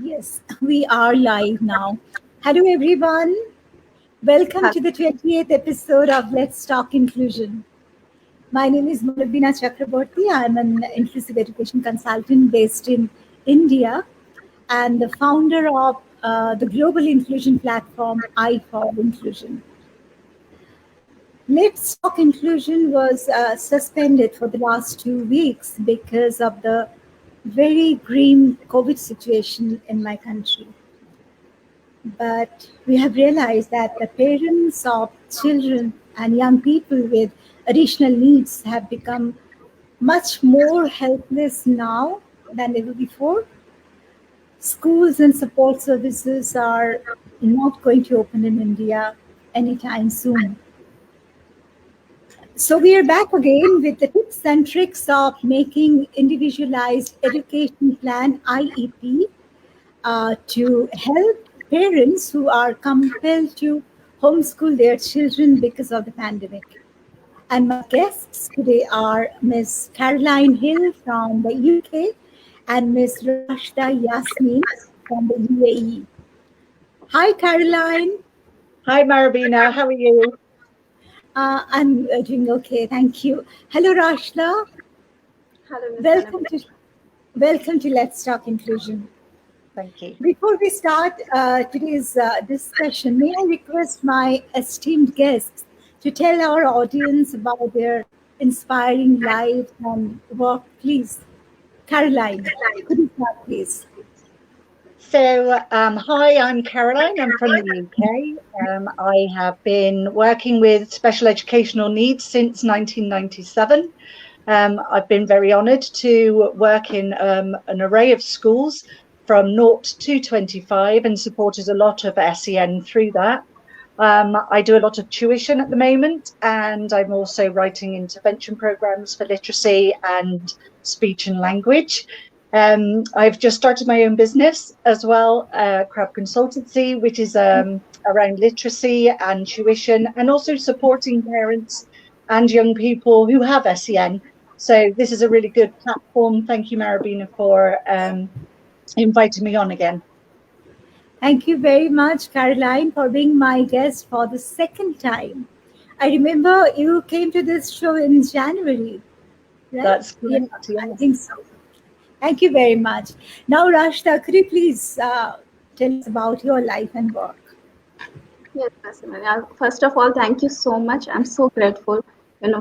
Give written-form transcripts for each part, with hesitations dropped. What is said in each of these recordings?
Yes, we are live now. Hello, everyone. Welcome to the 28th episode of Let's Talk Inclusion. My name is Manobina Chakraborty. I'm an inclusive education consultant based in India and the founder of the global inclusion platform IEP Inclusion. Let's Talk Inclusion was suspended for the last 2 weeks because of the very grim COVID situation in my country. But we have realized that the parents of children and young people with additional needs have become much more helpless now than ever before. Schools and support services are not going to open in India anytime soon. So we are back again with the tips and tricks of making individualized education plan IEP to help parents who are compelled to homeschool their children because of the pandemic. And my guests today are Ms. Caroline Hill from the UK and Ms. Rashda Yasmine from the UAE. Hi, Caroline. Hi, Manobina. How are you? I'm doing okay, thank you. Hello, Rashda. Hello, Ms. Welcome to welcome to Let's Talk Inclusion. Thank you. Before we start today's discussion, may I request my esteemed guests to tell our audience about their inspiring lives and work, please. Caroline, could you start, please? So, hi, I'm Caroline. I'm from the UK. I have been working with special educational needs since 1997. I've been very honoured to work in an array of schools from 0 to 25 and supported a lot of SEN through that. I do a lot of tuition at the moment, and I'm also writing intervention programs for literacy and speech and language. I've just started my own business as well, Crab Consultancy, which is around literacy and tuition, and also supporting parents and young people who have SEN. So this is a really good platform. Thank you, Manobina, for inviting me on again. Thank you very much, Caroline, for being my guest for the second time. I remember you came to this show in January, right? That's correct. Yeah, I think so. Thank you very much. Now, Rashda, could you please tell us about your life and work? Yes, first of all, thank you so much. I'm so grateful,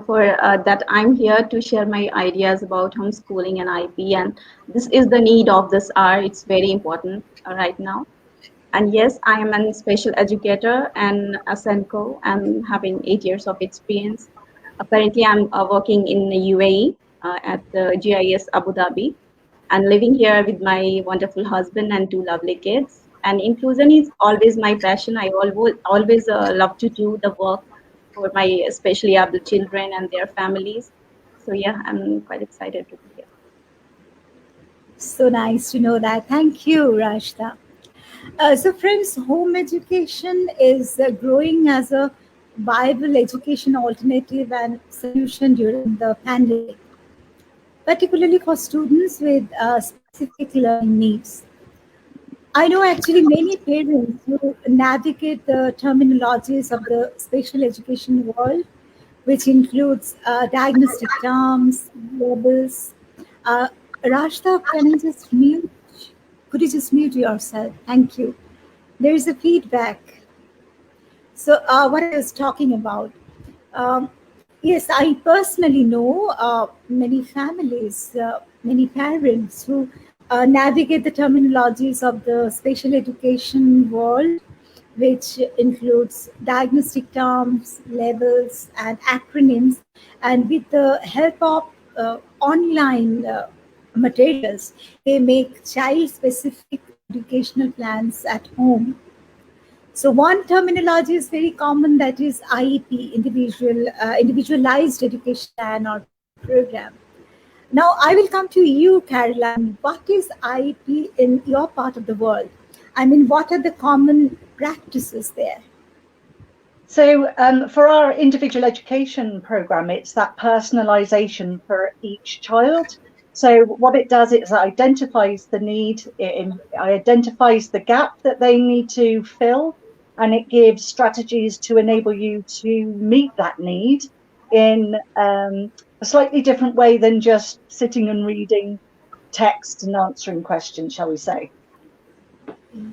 for that I'm here to share my ideas about homeschooling and IEP. And this is the need of this hour. It's very important right now. And yes, I am a special educator and a SENCO. I'm having 8 years of experience. Currently, I'm working in the UAE at the GIIS Abu Dhabi, and living here with my wonderful husband and 2 lovely kids. And inclusion is always my passion. I always love to do the work for my especially able children and their families. So yeah, I'm quite excited to be here. So nice to know that. Thank you, Rashda. So friends, home education is growing as a viable education alternative and solution during the pandemic, particularly for students with specific learning needs. I know actually many parents who navigate the terminologies of the special education world, which includes diagnostic terms, labels. Uh, Rashda, could you just mute yourself? Thank you. There is a feedback. So what I was talking about. Um, yes, I personally know many families, many parents who navigate the terminologies of the special education world, which includes diagnostic terms, labels, and acronyms. And with the help of online materials, they make child-specific educational plans at home. So one terminology is very common, that is IEP, individualized education plan or program. Now I will come to you, Caroline. What is IEP in your part of the world? I mean, what are the common practices there? So for our individual education program, it's that personalisation for each child. So what it does is it identifies the need, it identifies the gap that they need to fill, and it gives strategies to enable you to meet that need in a slightly different way than just sitting and reading text and answering questions, shall we say.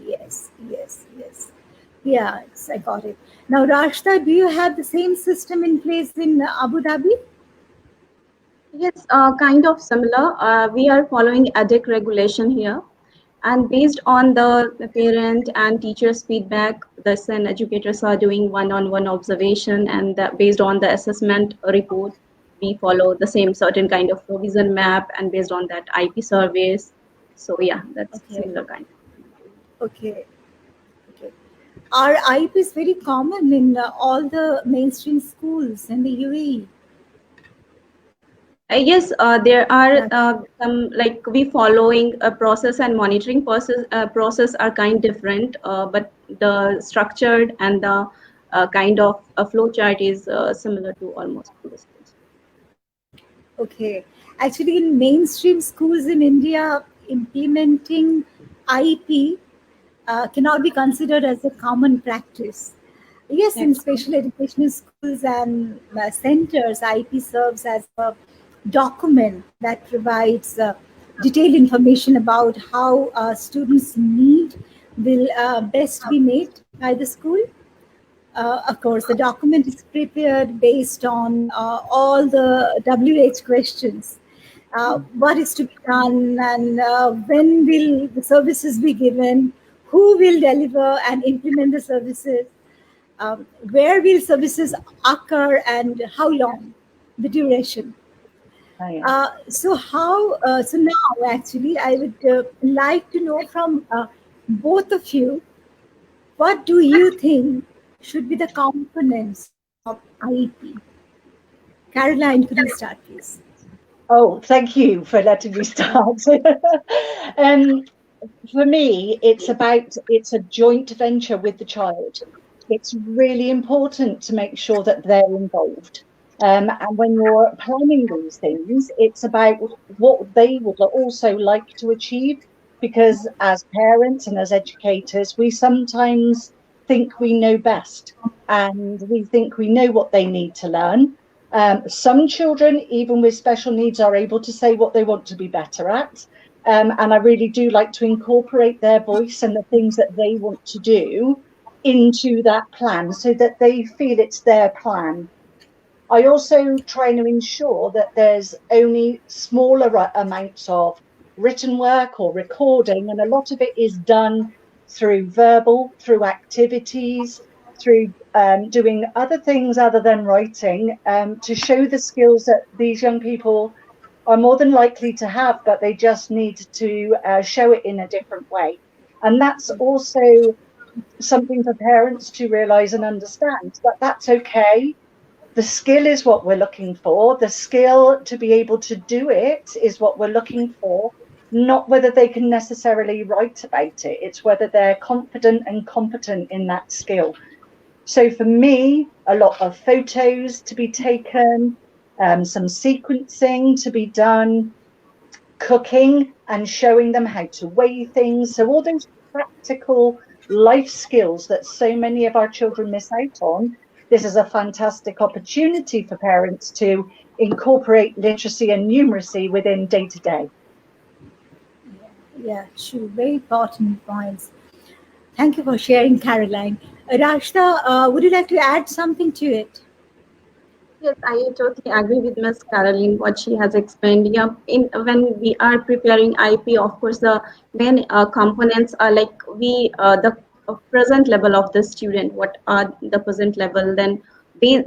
Yes, yes, yes. Yeah, I got it. Now, Rashda, do you have the same system in place in Abu Dhabi? Yes, kind of similar. We are following EDIC regulation here. And based on the parent and teachers' feedback, the SEN educators are doing one-on-one observation, and based on the assessment report, we follow the same certain kind of provision map, and based on that IP surveys. So yeah, that's Okay, similar kind. okay, okay. Our IEP is very common in all the mainstream schools in the UAE. Yes, there are That, some, like, we following a process and monitoring process are kind different, but the structured and the kind of a flow chart is similar to almost all the schools. okay. Actually, in mainstream schools in India, implementing IEP cannot be considered as a common practice. Yes, in Yes. special educational schools and centers, IEP serves as a document that provides detailed information about how students' need will best be met by the school. Of course, the document is prepared based on all the WH questions. What is to be done, and when will the services be given? Who will deliver and implement the services? Where will services occur, and how long? The duration. Oh, yeah. So now actually I would like to know from both of you, what do you think should be the components of IEP? Caroline, could you start, please? Oh, thank you for letting me start. um, for me, it's a joint venture with the child. It's really important to make sure that they're involved. And when you're planning these things, it's about what they would also like to achieve. Because as parents and as educators, we sometimes think we know best and we think we know what they need to learn. Some children, even with special needs, are able to say what they want to be better at. And I really do like to incorporate their voice and the things that they want to do into that plan so that they feel it's their plan. I also try to ensure that there's only smaller amounts of written work or recording, and a lot of it is done through verbal, through activities, through doing other things other than writing, to show the skills that these young people are more than likely to have, but they just need to show it in a different way. And that's also something for parents to realize and understand that that's okay. The skill is what we're looking for. The skill to be able to do it is what we're looking for, not whether they can necessarily write about it. It's whether they're confident and competent in that skill. So for me, a lot of photos to be taken, some sequencing to be done, cooking and showing them how to weigh things. So all those practical life skills that so many of our children miss out on, this is a fantastic opportunity for parents to incorporate literacy and numeracy within day to day. Yeah, true. Very important points. Thank you for sharing, Caroline. Rashda, would you like to add something to it? Yes, I totally agree with Ms. Caroline what she has explained. Yeah, in when we are preparing IP, of course, the main components are like the present level of the student. What are the present level? Then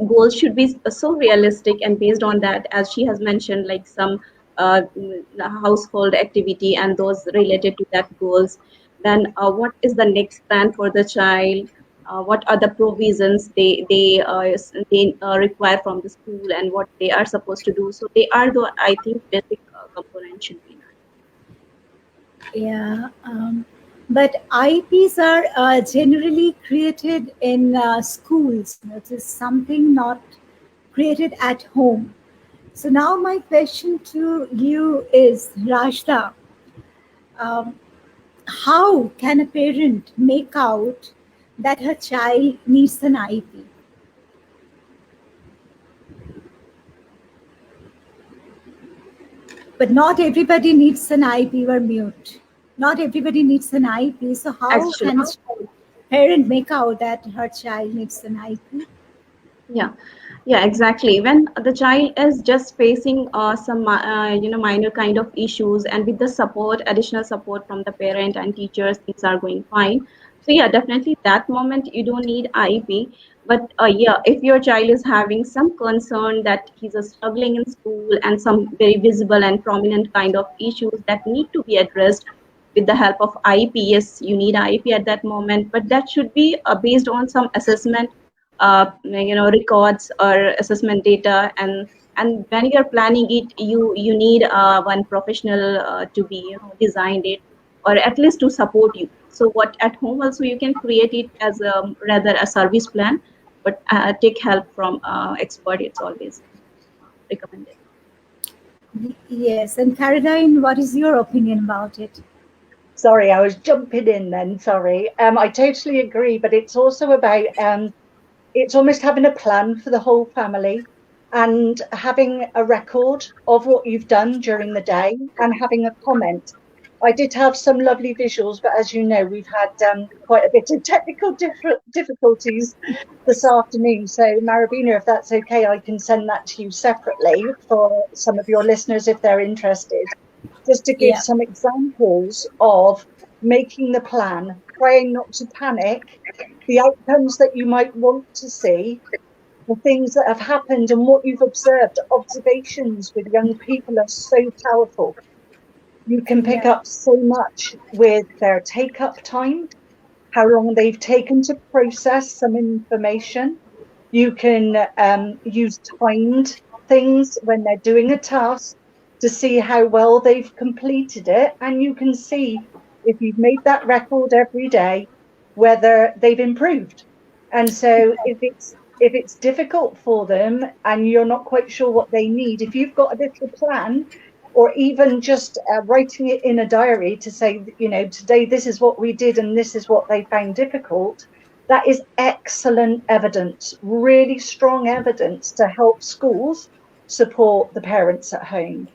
goals should be so realistic, and based on that, as she has mentioned, like some household activity and those related to that goals. Then what is the next plan for the child? What are the provisions they require from the school, and what they are supposed to do. So they are the, I think, basic components should be done. Yeah, but IEPs are generally created in schools. It is something not created at home. So now my question to you is, Rashda, um, how can a parent make out that her child needs an IEP? But not everybody needs an IEP. You are mute. Not everybody needs an IEP. So how Actually, can a parent make out that her child needs an IEP? yeah. Yeah, exactly. When the child is just facing some minor kind of issues, and with the support, additional support from the parent and teachers, things are going fine. So yeah, definitely that moment you don't need IEP. But yeah, if your child is having some concern that he's struggling in school and some very visible and prominent kind of issues that need to be addressed with the help of IEP, yes, you need IEP at that moment. But that should be based on some assessment, records or assessment data, and when you're planning it, you need one professional to be designed it, or at least to support you. So what at home also you can create it as a rather a service plan, but take help from expert. It's always recommended. Yes. And Caroline, what is your opinion about it? Sorry, I was jumping in then. Sorry. I totally agree, but it's also about it's almost having a plan for the whole family and having a record of what you've done during the day and having a comment. I did have some lovely visuals, but as you know, we've had quite a bit of technical difficulties this afternoon. So, Marabina, if that's okay, I can send that to you separately for some of your listeners if they're interested, just to give Yeah. some examples of making the plan, trying not to panic, the outcomes that you might want to see, the things that have happened and what you've observed. Observations with young people are so powerful. You can pick Yeah. up so much with their take up time, how long they've taken to process some information. You can use timed things when they're doing a task to see how well they've completed it. And you can see if you've made that record every day, whether they've improved. And so if it's difficult for them and you're not quite sure what they need, if you've got a little plan, or even just writing it in a diary to say, today this is what we did and this is what they found difficult, that is excellent evidence, really strong evidence to help schools support the parents at home.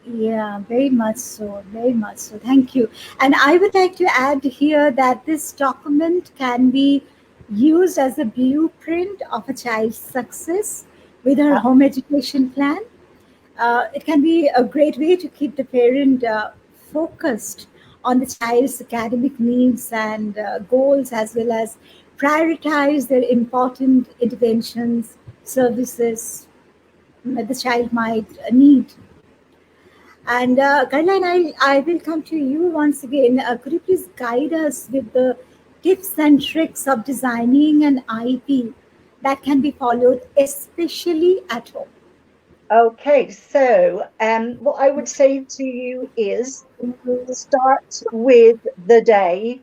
Yeah, very much so, very much so. Thank you. And I would like to add here that this document can be used as a blueprint of a child's success with her Uh, home education plan. It can be a great way to keep the parent focused on the child's academic needs and goals, as well as prioritize their important interventions, services that the child might need. And Caroline, I will come to you once again. Could you please guide us with the tips and tricks of designing an IEP that can be followed, especially at home? okay, so what I would say to you is start with the day,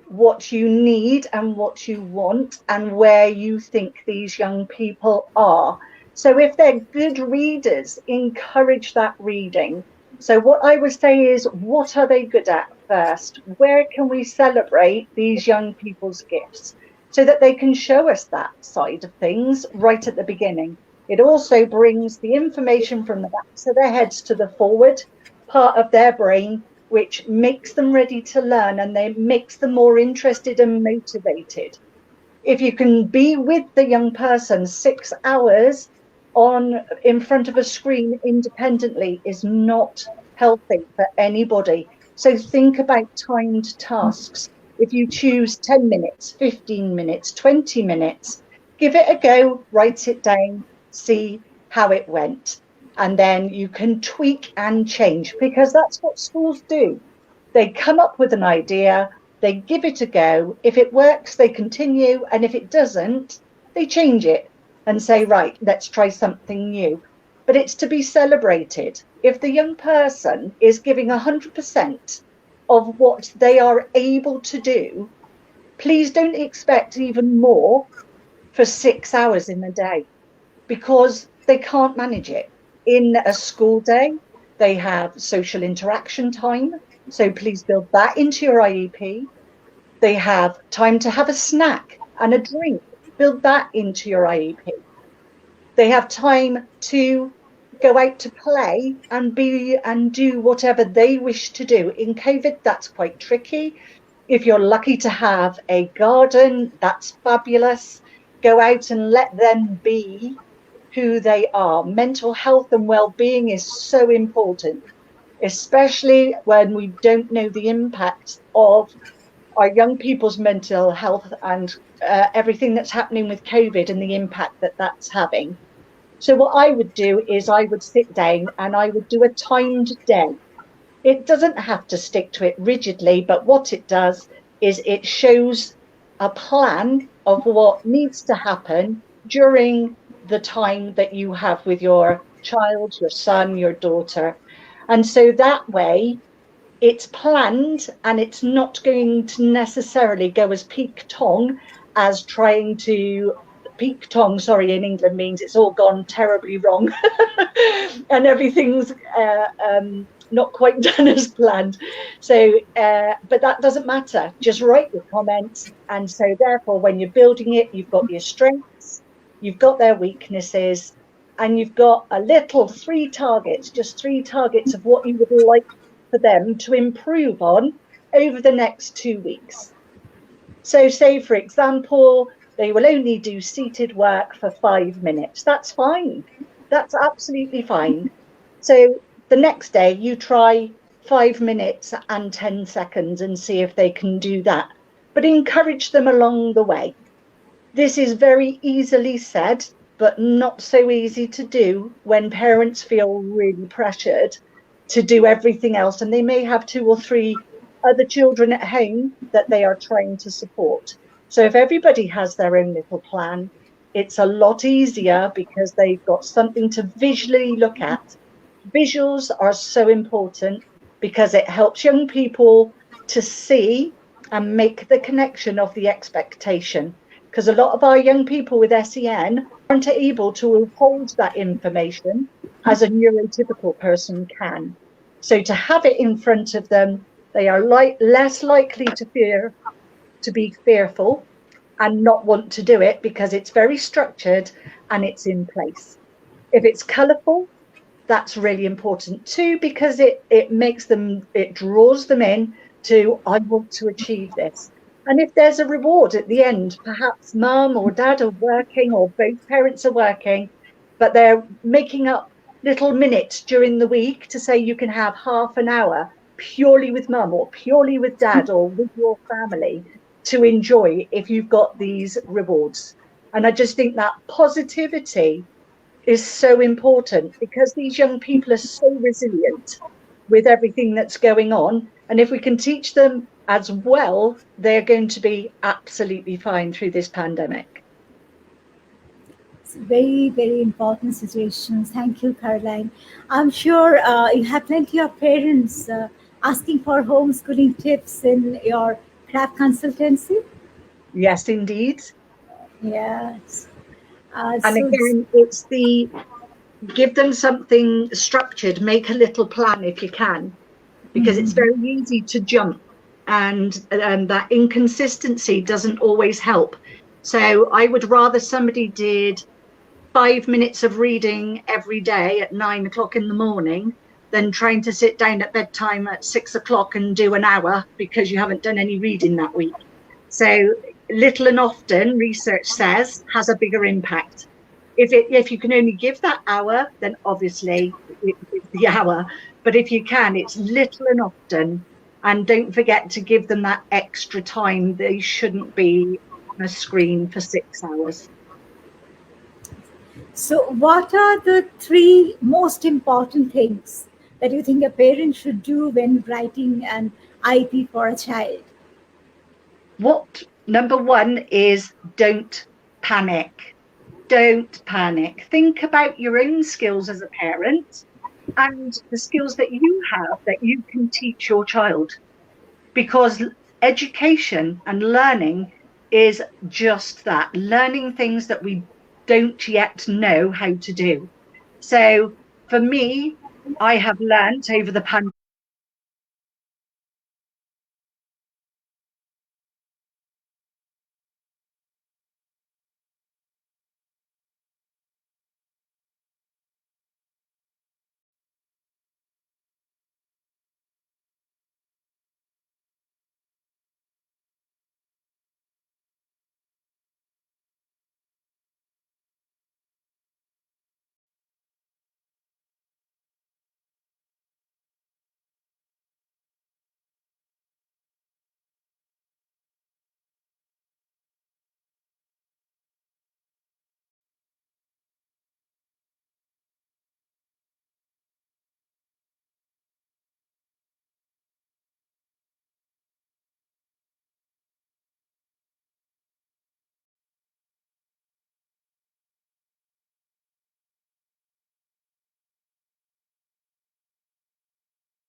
what you need and what you want, and where you think these young people are. So if they're good readers, encourage that reading. So what I would say is, what are they good at first? Where can we celebrate these young people's gifts so that they can show us that side of things right at the beginning? It also brings the information from the backs of their heads to the forward part of their brain, which makes them ready to learn and they makes them more interested and motivated. If you can be with the young person 6 hours on in front of a screen independently is not healthy for anybody. So think about timed tasks. If you choose 10 minutes, 15 minutes, 20 minutes, give it a go, write it down, see how it went. And then you can tweak and change, because that's what schools do. They come up with an idea, they give it a go. If it works, they continue. And if it doesn't, they change it and say, right, let's try something new. But it's to be celebrated. If the young person is giving 100% of what they are able to do, please don't expect even more for 6 hours in a day, because they can't manage it. in a school day, they have social interaction time. So please build that into your IEP. They have time to have a snack and a drink. Build that into your IEP. They have time to go out to play and be and do whatever they wish to do. In COVID, that's quite tricky. If you're lucky to have a garden, that's fabulous. Go out and let them be who they are. Mental health and well-being is so important, especially when we don't know the impact of our young people's mental health and everything that's happening with COVID and the impact that that's having. So what I would do is I would sit down and I would do a timed day. It doesn't have to stick to it rigidly, but what it does is it shows a plan of what needs to happen during the time that you have with your child, your son, your daughter. And so that way it's planned and it's not going to necessarily go as peak tong as trying to peak tong, sorry, in England means it's all gone terribly wrong and everything's not quite done as planned. So, but that doesn't matter. Just write your comments. And so therefore, when you're building it, you've got your strengths, you've got their weaknesses, and you've got a little just three targets of what you would like for them to improve on over the next 2 weeks. So say, for example, they will only do seated work for 5 minutes. That's fine. That's absolutely fine. So the next day you try 5 minutes and 10 seconds and see if they can do that. But encourage them along the way. This is very easily said, but not so easy to do when parents feel really pressured to do everything else. And they may have 2 or 3 other children at home that they are trying to support. So if everybody has their own little plan, it's a lot easier because they've got something to visually look at. Visuals are so important because it helps young people to see and make the connection of the expectation. Because a lot of our young people with SEN aren't able to hold that information as a neurotypical person can. So to have it in front of them, they are less likely to be fearful and not want to do it because it's very structured and it's in place. If it's colourful, that's really important too, because it draws them in to, I want to achieve this. And if there's a reward at the end, perhaps mum or dad are working or both parents are working, but they're making up little minutes during the week to say you can have half an hour purely with mum or purely with dad or with your family to enjoy if you've got these rewards. And I just think that positivity is so important because these young people are so resilient with everything that's going on. And if we can teach them as well, they're going to be absolutely fine through this pandemic. It's very, very important situations. Thank you, Caroline. I'm sure you have plenty of parents asking for homeschooling tips in your craft consultancy. Yes, indeed. Yes. And again, it's the give them something structured, make a little plan if you can, because it's very easy to jump and that inconsistency doesn't always help. So I would rather somebody did 5 minutes of reading every day at 9 o'clock in the morning than trying to sit down at bedtime at 6 o'clock and do an hour because you haven't done any reading that week. So little and often, research says, has a bigger impact. If you can only give that hour, then obviously it's the hour. But if you can, it's little and often. And don't forget to give them that extra time. They shouldn't be on a screen for 6 hours. So what are the 3 most important things that you think a parent should do when writing an IEP for a child? Number 1 is don't panic. Don't panic. Think about your own skills as a parent and the skills that you have that you can teach your child. Because education and learning is just that, learning things that we don't yet know how to do. So For me, I have learnt over the pandemic.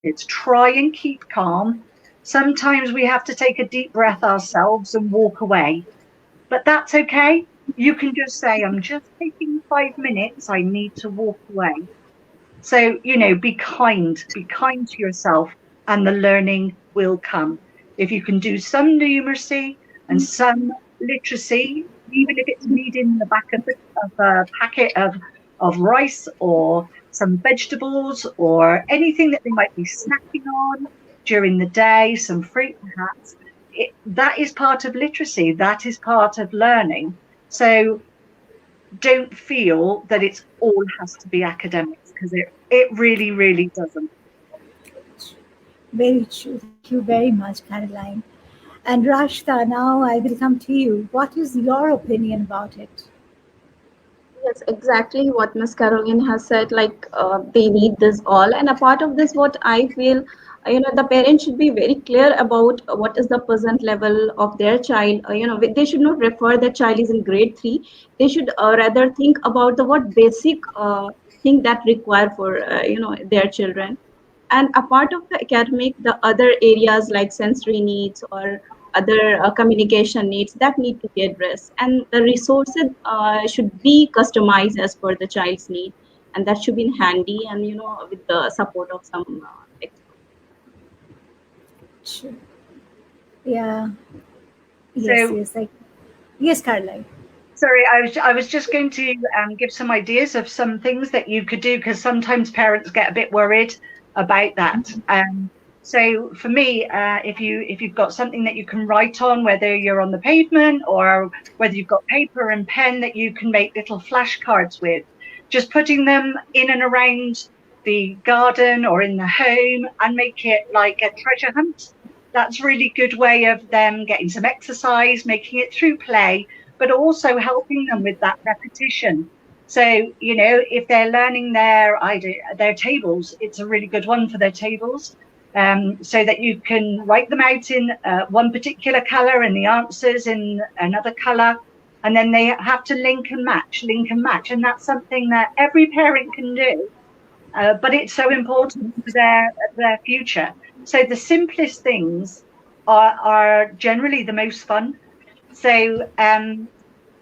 It's try and keep calm. Sometimes we have to take a deep breath ourselves and walk away, but that's okay. You can just say, I'm just taking 5 minutes. I need to walk away. So, be kind to yourself, and the learning will come. If you can do some numeracy and some literacy, even if it's reading the back of a packet of rice or some vegetables or anything that they might be snacking on during the day, some fruit perhaps, that is part of literacy. That is part of learning. So don't feel that it's all has to be academics, because it really, really doesn't. Very true. Thank you very much, Caroline. And Rashda, now I will come to you. What is your opinion about it? Yes, exactly what Miss Caroline has said. Like they need this all, and a part of this, what I feel, the parents should be very clear about what is the present level of their child. They should not refer that child is in grade 3. They should rather think about the what basic thing that require for their children. And a part of the academic, the other areas like sensory needs or other communication needs that need to be addressed, and the resources should be customized as per the child's need, and that should be handy, and with the support of some experts. Sure. Yeah. Yes, So, yes. Yes, Caroline. sorry, I was just going to give some ideas of some things that you could do, because sometimes parents get a bit worried about that. So for me, if you've got something that you can write on, whether you're on the pavement or whether you've got paper and pen that you can make little flashcards with, just putting them in and around the garden or in the home, and make it like a treasure hunt. That's a really good way of them getting some exercise, making it through play, but also helping them with that repetition. So, if they're learning their tables, it's a really good one for their tables. So that you can write them out in one particular colour and the answers in another colour. And then they have to link and match. And that's something that every parent can do. But it's so important for their future. So the simplest things are generally the most fun. So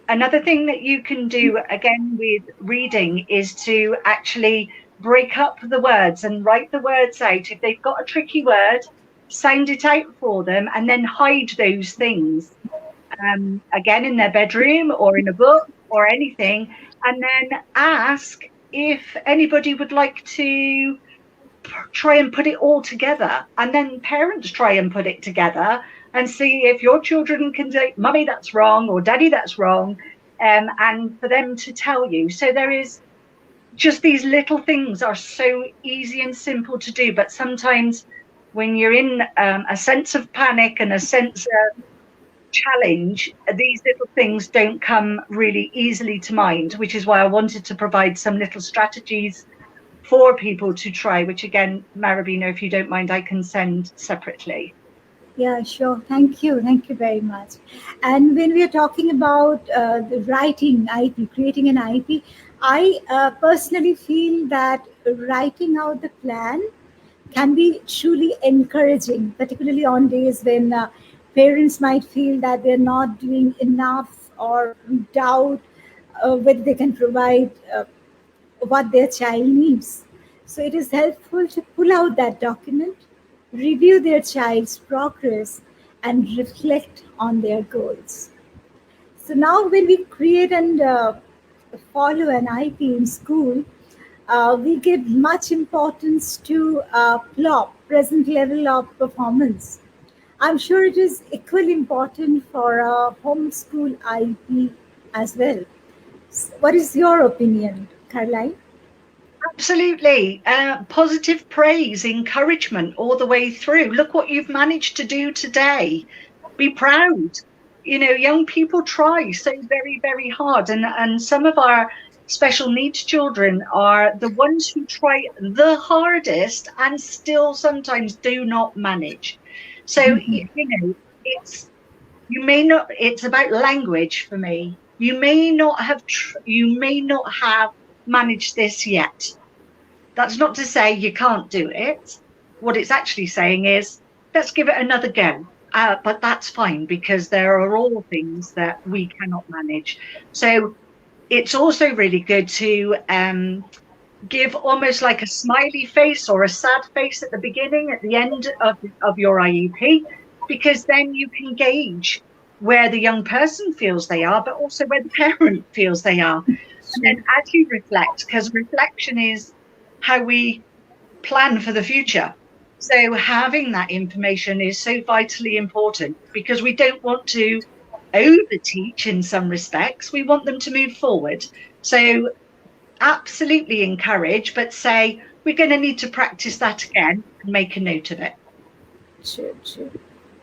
another thing that you can do again with reading is to actually break up the words and write the words out. If they've got a tricky word, sound it out for them, and then hide those things again in their bedroom or in a book or anything, and then ask if anybody would like to try and put it all together, and then parents try and put it together and see if your children can say, Mummy, that's wrong, or Daddy, that's wrong, and for them to tell you. So there is just these little things are so easy and simple to do, but sometimes when you're in a sense of panic and a sense of challenge, these little things don't come really easily to mind, which is why I wanted to provide some little strategies for people to try, which again, Manobina, if you don't mind, I can send separately. Yeah, sure. Thank you. Thank you very much. And when we are talking about the writing IP, creating an IP, I personally feel that writing out the plan can be truly encouraging, particularly on days when parents might feel that they're not doing enough or doubt whether they can provide what their child needs. So it is helpful to pull out that document, review their child's progress, and reflect on their goals. So now, when we create and follow an IP in school, we give much importance to PLOP, present level of performance. I'm sure it is equally important for a homeschool IP as well. What is your opinion, Caroline? Absolutely. Positive praise, encouragement all the way through. Look what you've managed to do today. Be proud. You know, young people try so very, very hard. And some of our special needs children are the ones who try the hardest and still sometimes do not manage. So, you know, it's about language for me. You may not have managed this yet. That's not to say you can't do it. What it's actually saying is, let's give it another go. But that's fine, because there are all things that we cannot manage. So it's also really good to give almost like a smiley face or a sad face at the beginning, at the end of your IEP, because then you can gauge where the young person feels they are, but also where the parent feels they are. And then as you reflect, because reflection is how we plan for the future. So having that information is so vitally important, because we don't want to overteach in some respects. We want them to move forward. So absolutely encourage, but say, we're going to need to practice that again and make a note of it. Sure.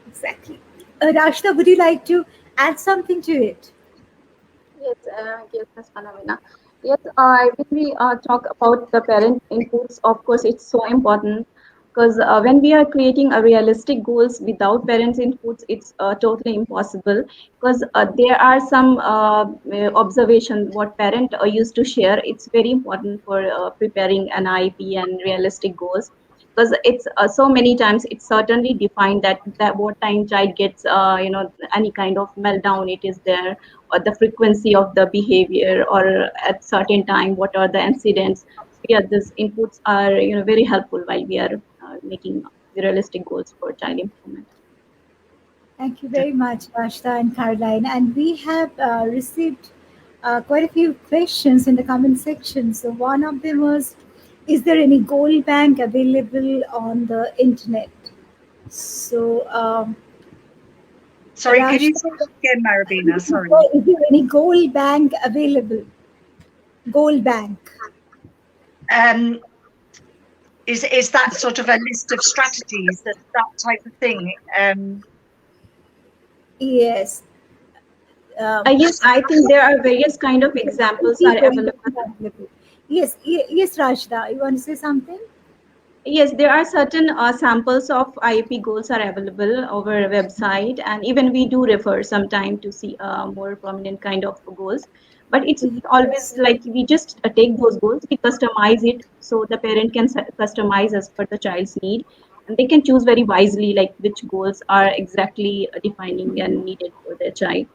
Exactly. Rashda, would you like to add something to it? Yes, Ms. Manobina. Yes, when we talk about the parent inputs, of course, it's so important, because when we are creating a realistic goals without parents' inputs, it's totally impossible. Because there are some observations what parent used to share. It's very important for preparing an IEP and realistic goals, because it's so many times it's certainly defined that what time child gets any kind of meltdown, it is there, or the frequency of the behavior, or at certain time what are the incidents. So yeah, these inputs are very helpful while we are making the realistic goals for child improvement. Thank you very much, Rashda and Caroline. And we have received quite a few questions in the comment section. So one of them was, is there any goal bank available on the internet? So, Sorry, could you Rashda, say that again, Manobina? Sorry. is there any goal bank available? Goal bank. Is that sort of a list of strategies, that type of thing? Yes. Yes, I think there are various kind of examples are available. Yes, Rashda, you want to say something? Yes, there are certain samples of IEP goals are available over a website, and even we do refer sometime to see more prominent kind of goals. But it's not always like we just take those goals, we customize it so the parent can customize as per the child's need, and they can choose very wisely like which goals are exactly defining and needed for their child.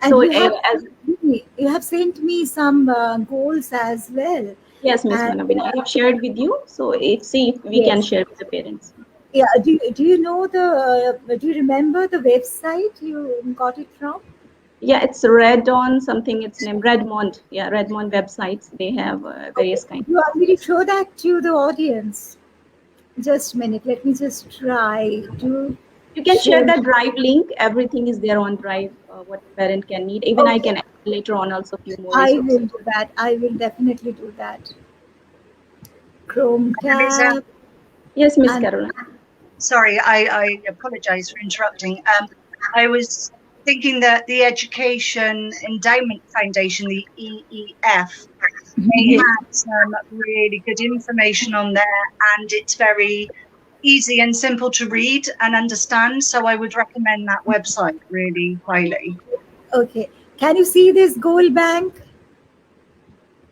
And So you have sent me some goals as well. yes, Ms. And Manobina, I have shared with you. So see if we can yes, share with the parents. yeah. Do you know do you remember the website you got it from? Yeah, it's Red on something. It's named Redmond. Yeah, Redmond websites. They have Okay, various kinds. you want me to show that to the audience? Just a minute. Let me just try to You can share share. the Drive link. Everything is there on Drive. What parent can need. Even I Okay, can add later on also a few more I will resources. do that. I will definitely do that. Chrome Lisa, tab Yes, Miss and Caroline. sorry, I apologise for interrupting. I was thinking that the Education Endowment Foundation, the EEF, they Yes. have some really good information on there, and it's very easy and simple to read and understand. So I would recommend that website really highly. okay. Can you see this goal bank?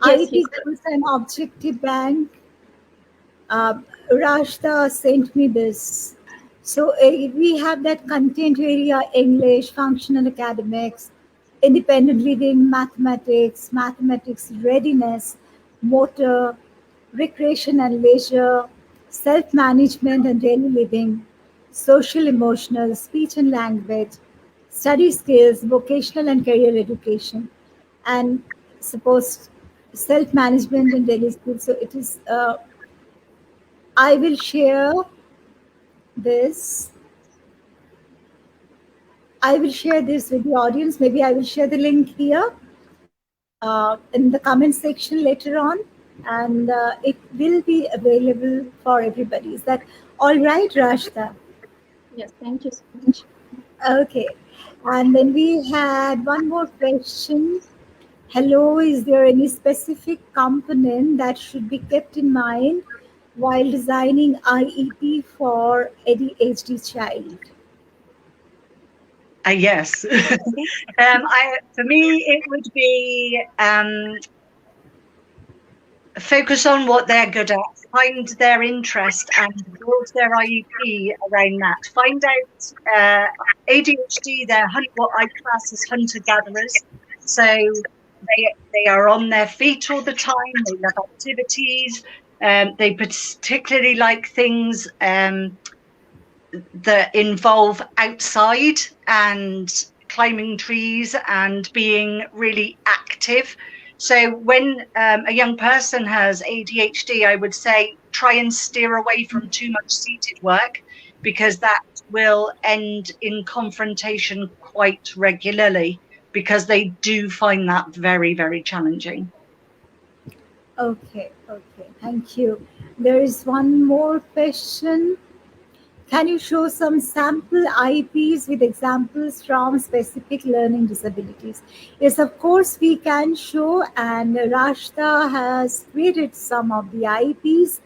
Yes. IEP goals and objective bank. Rashda sent me this. So we have that content area: English, functional academics, independent living, mathematics, mathematics readiness, motor, recreation and leisure, self management and daily living, social emotional, speech and language, study skills, vocational and career education, and suppose self management and daily skills. So it is, I will share this. I will share this with the audience. Maybe I will share the link here in the comment section later on, and it will be available for everybody. Is that all right, Rashda? Yes, thank you so much. Okay. And then we had one more question. Hello, is there any specific component that should be kept in mind while designing IEP for ADHD child? Yes. For me, it would be focus on what they're good at, find their interest and build their IEP around that. Find out ADHD, what I class as hunter-gatherers. So they are on their feet all the time, they love activities, they particularly like things that involve outside and climbing trees and being really active. So when a young person has ADHD, I would say try and steer away from too much seated work, because that will end in confrontation quite regularly, because they do find that very, very challenging. Okay, thank you. There is one more question. Can you show some sample IEPs with examples from specific learning disabilities? Yes, of course, we can show, and Rashda has created some of the IEPs,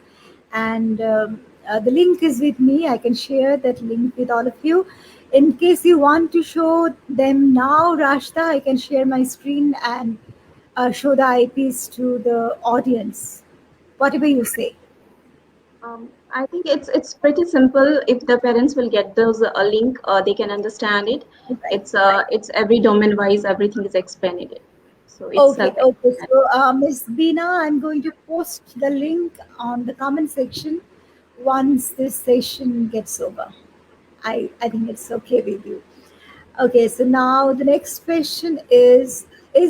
and the link is with me. I can share that link with all of you. In case you want to show them now, Rashda, I can share my screen and show the IEPs to the audience. Whatever you say. I think it's pretty simple. If the parents will get those a link, they can understand it. Right. It's every domain wise, everything is explained. So it's Okay, self. okay. So, Miss Bina, I'm going to post the link on the comment section once this session gets over. I think it's okay with you. Okay, so now the next question is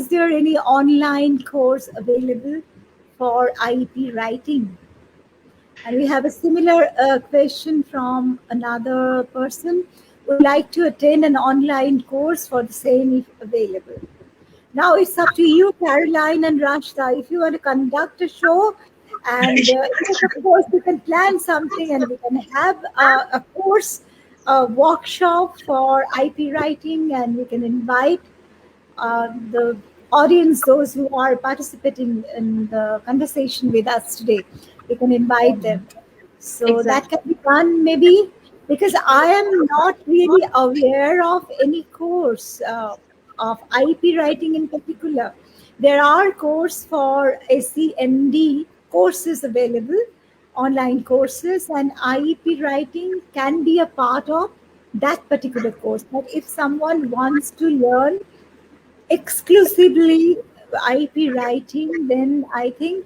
there any online course available for IEP writing? And we have a similar question from another person. Would like to attend an online course for the same if available. Now it's up to you, Caroline and Rashda, if you want to conduct a show. And yes, of course, we can plan something and we can have a course, a workshop for IP writing, and we can invite the audience, those who are participating in the conversation with us today. We can invite them. So that Exactly. can be done maybe, because I am not really aware of any course of IP writing in particular. There are courses for SEND courses available, online courses, and IEP writing can be a part of that particular course. But if someone wants to learn exclusively IP writing, then I think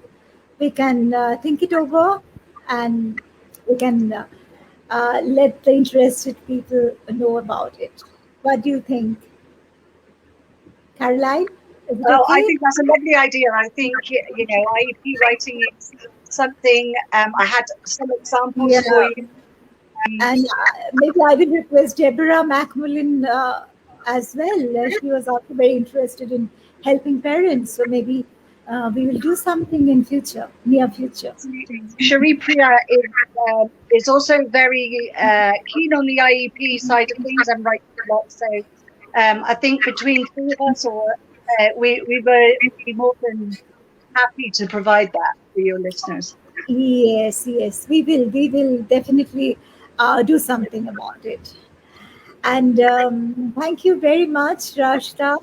we can think it over, and we can let the interested people know about it. What do you think, Caroline? Is it Well, I okay? think that's a lovely idea. I think, IEP writing is something, I had some examples Yeah. for you. And maybe I will request Deborah Macmillan as well. She was also very interested in helping parents. So maybe we will do something in future, near future. Cherie Priya is also very keen on the IEP side of things and writes a lot. So I think between three of us, we'd be more than happy to provide that for your listeners. Yes, yes, we will. We will definitely do something about it. And thank you very much, Rashda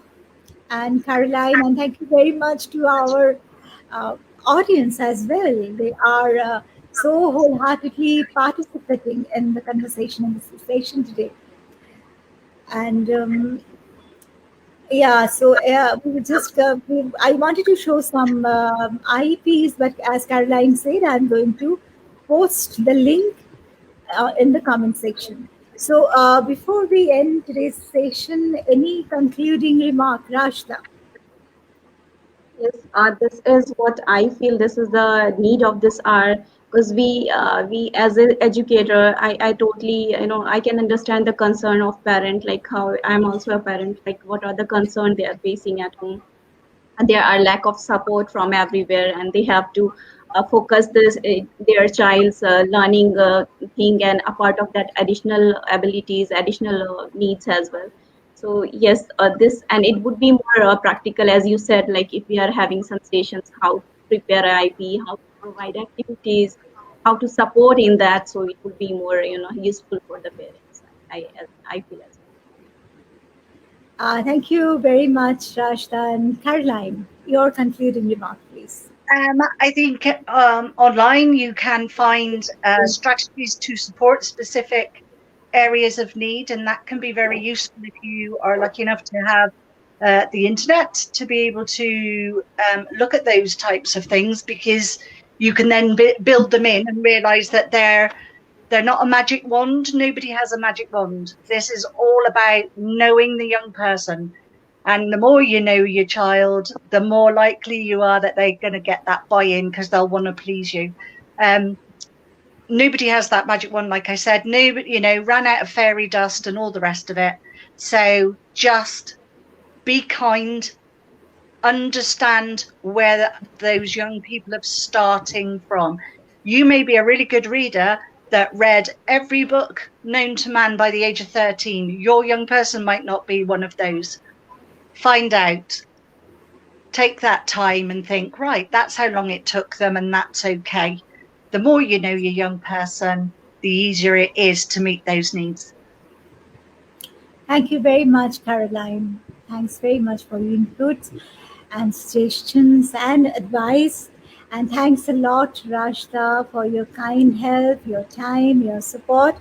and Caroline, and thank you very much to our uh, audience as well. They are so wholeheartedly participating in the conversation in this session today. And Yeah, so we were just I wanted to show some IEPs, but as Caroline said, I'm going to post the link in the comment section. So before we end today's session, any concluding remark, Rashda? Yes, this is what I feel. This is the need of this hour because we as an educator, I totally, I can understand the concern of parent, like how I'm also a parent, like what are the concern they are facing at home, and there are lack of support from everywhere, and they have to focus their child's learning thing, and a part of that additional abilities, additional needs as well. So yes, this, and it would be more practical, as you said, like if we are having some sessions, how to prepare IEP, how to provide activities, how to support in that, so it would be more useful for the parents. I feel as well. Thank you very much, Rashda and Caroline. Your concluding remark, please. I think online you can find strategies to support specific areas of need, and that can be very useful if you are lucky enough to have the internet to be able to look at those types of things, because you can then build them in and realize that they're not a magic wand. Nobody has a magic wand. This is all about knowing the young person. And the more you know your child, the more likely you are that they're going to get that buy-in, because they'll want to please you. Nobody has that magic wand, like I said. Nobody, ran out of fairy dust and all the rest of it. So just be kind, understand where those young people are starting from. You may be a really good reader that read every book known to man by the age of 13. Your young person might not be one of those. Find out. Take that time and think, right, that's how long it took them, and that's okay. The more you know your young person, the easier it is to meet those needs. Thank you very much, Caroline. Thanks very much for your input and suggestions and advice. And thanks a lot, Rashda, for your kind help, your time, your support,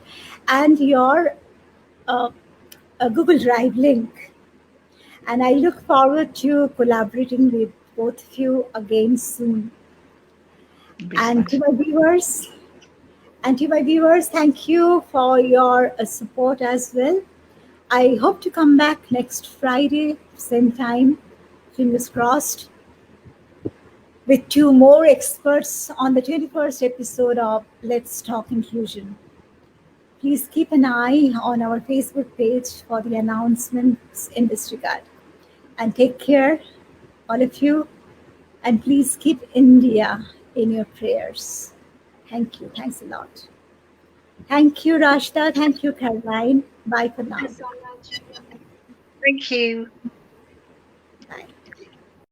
and your uh, Google Drive link. And I look forward to collaborating with both of you again soon. And to my viewers, thank you for your support as well. I hope to come back next Friday, same time, fingers crossed, with two more experts on the 21st episode of Let's Talk Inclusion. Please keep an eye on our Facebook page for the announcements in this regard. And take care, all of you, and please keep India in your prayers. Thank you. Thanks a lot. Thank you, Rashda. Thank you, Caroline. Bye for now. Thank you so much. Thank you. Bye.